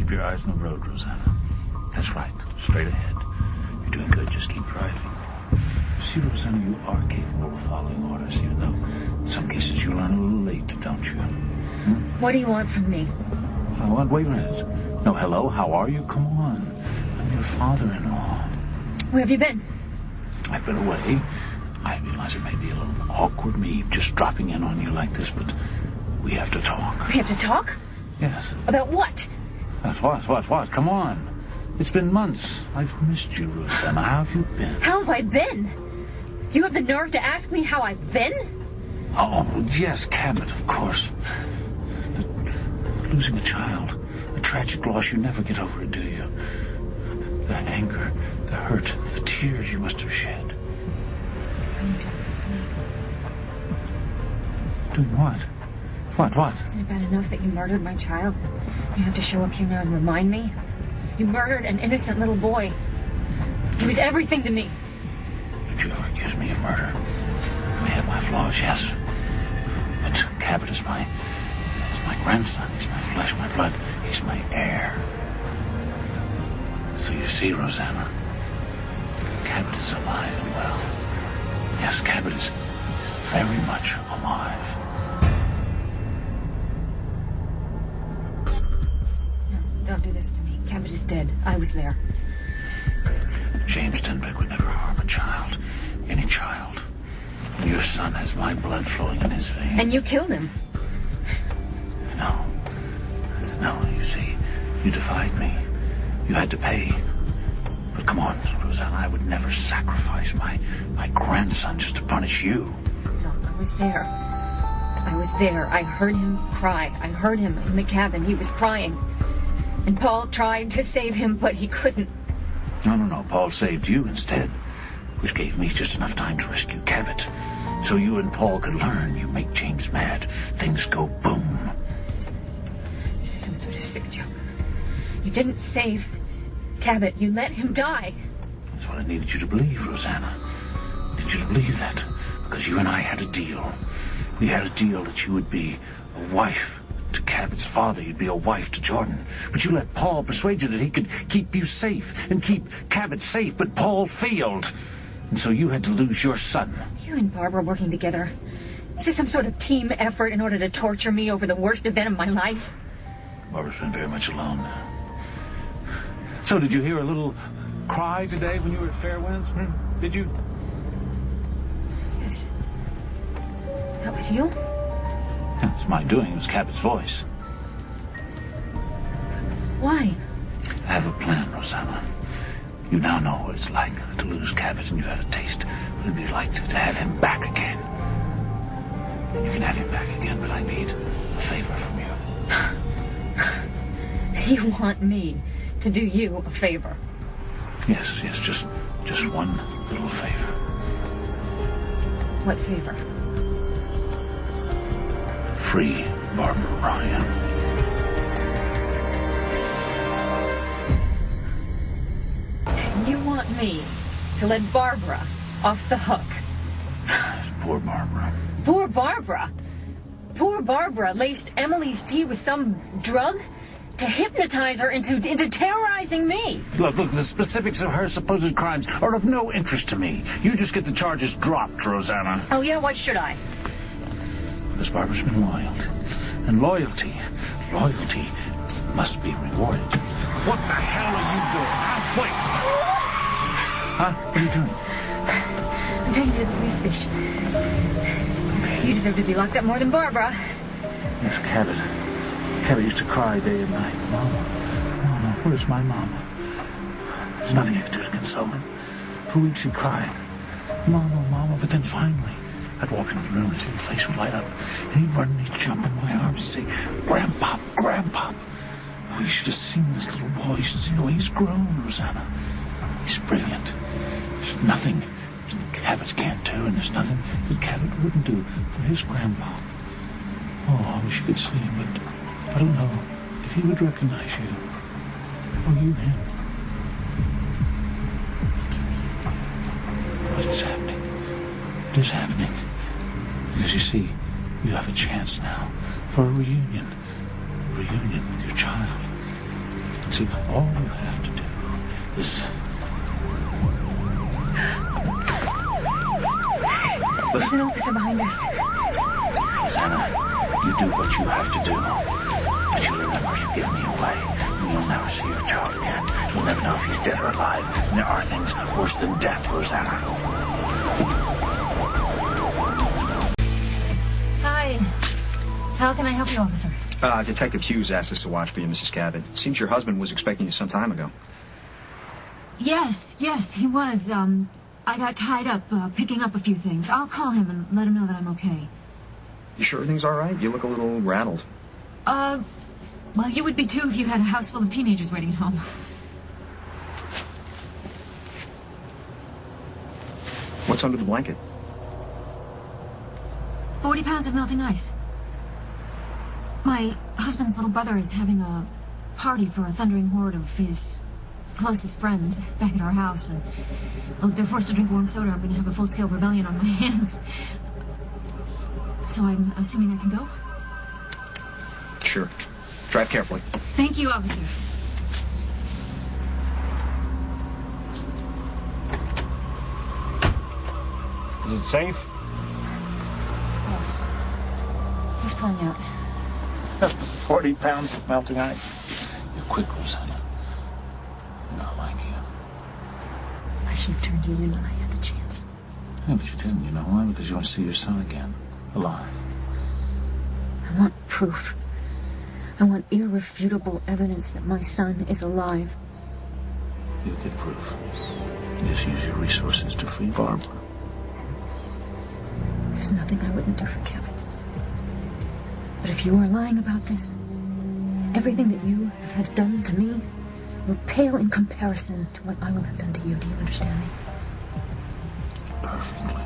Keep your eyes on the road, Rosanna. That's right. Straight ahead. You're doing good. Just keep driving. See, Rosanna, you are capable of following orders, even though in some cases you learn a little late, don't you? What do you want from me? Wait a minute. No, hello, how are you? Come on. I'm your father-in-law. Where have you been? I've been away. I realize it may be a little awkward, me just dropping in on you like this, but we have to talk. We have to talk? Yes. About what? What? Come on. It's been months. I've missed you, Rosanna. How have you been? How have I been? You have the nerve to ask me how I've been? Oh, yes, Cabot, of course. Losing a child. A tragic loss. You never get over it, do you? The anger, the hurt, the tears you must have shed. How you done this to me? Doing what? What? Isn't it bad enough that you murdered my child? You have to show up here now and remind me? You murdered an innocent little boy. He was everything to me. Did you ever accuse me of murder? I may have my flaws, yes. But Cabot is my grandson. He's my flesh, my blood. He's my heir. So you see, Rosanna, Cabot is alive and well. Yes, Cabot is very much alive. No, don't do this to me. Cabot is dead. I was there. James Denbick would never harm a child. Any child. Your son has my blood flowing in his veins. And you killed him. No, you see, you defied me. You had to pay. But come on, Rosanna, I would never sacrifice my grandson just to punish you. No, I was there. I heard him cry. I heard him in the cabin. He was crying. And Paul tried to save him, but he couldn't. No. Paul saved you instead, which gave me just enough time to rescue Cabot. So you and Paul could learn. You make James mad. Things go boom. This is some sort of sick joke. You didn't save Cabot. You let him die. That's what I needed you to believe, Rosanna. I needed you to believe that. Because you and I had a deal. We had a deal that you would be a wife to Cabot's father. You'd be a wife to Jordan. But you let Paul persuade you that he could keep you safe and keep Cabot safe. But Paul failed. And so you had to lose your son. You and Barbara working together. Is this some sort of team effort in order to torture me over the worst event of my life? Barbara's been very much alone. So did you hear a little cry today when you were at Fairwinds? Did you? Yes. That was you? Yeah, it's my doing. It was Cabot's voice. Why? I have a plan, Rosanna. You now know what it's like to lose Cabot, and you've had a taste. What it'd be like to have him back again. And you can have him back again, but I need a favor from you. You want me to do you a favor? Yes, just one little favor. What favor? Free Barbara Ryan. You want me to let Barbara off the hook? Poor Barbara. Poor Barbara? Poor Barbara laced Emily's tea with some drug to hypnotize her into terrorizing me. Look, the specifics of her supposed crimes are of no interest to me. You just get the charges dropped, Rosanna. Oh, yeah? Why should I? Because Barbara's been loyal. And loyalty must be rewarded. What the hell are you doing? Wait. Huh? What are you doing? I'm taking you to the police station. You deserve to be locked up more than Barbara. Yes, Cabot. Cabot used to cry day and night. Mama, where's my mama? There's nothing I could do to console him. For weeks he cried. Mama, but then finally, I'd walk into the room and his little face would light up. And he'd run and he'd jump in my arms and say, Grandpop. Oh, you should have seen this little boy. You should see the way he's grown, Rosanna. He's brilliant. There's nothing that Cabot can't do, and there's nothing that Cabot wouldn't do for his grandpa. Oh, I wish you could see him, but I don't know if he would recognize you. Or you him. What is happening? It is happening. Because you see, you have a chance now for a reunion. A reunion with your child. See, all you have to do is... There's an officer behind us. Rosanna, you do what you have to do. But you remember, you give me away, and you'll never see your child again. You'll never know if he's dead or alive. And there are things worse than death, Rosanna. Hi. How can I help you, officer? Detective Hughes asked us to watch for you, Mrs. Cabot. Seems your husband was expecting you some time ago. Yes, he was. I got tied up picking up a few things. I'll call him and let him know that I'm okay. You sure everything's all right? You look a little rattled. Well, you would be too if you had a house full of teenagers waiting at home. What's under the blanket? 40 pounds of melting ice. My husband's little brother is having a party for a thundering horde of his closest friends back at our house, and if they're forced to drink warm soda, I'm going to have a full-scale rebellion on my hands. So I'm assuming I can go? Sure. Drive carefully. Thank you, officer. Is it safe? Yes. He's pulling out. 40 pounds of melting ice. You're quick, Rosanna. Not like you. I should have turned you in when I had the chance. Yeah, but you didn't. You know why? Because you want to see your son again. Alive. I want proof. I want irrefutable evidence that my son is alive. You'll get proof. You just use your resources to free Barbara. There's nothing I wouldn't do for Kevin. But if you are lying about this, everything that you have had done to me will pale in comparison to what I will have done to you. Do you understand me? Perfectly.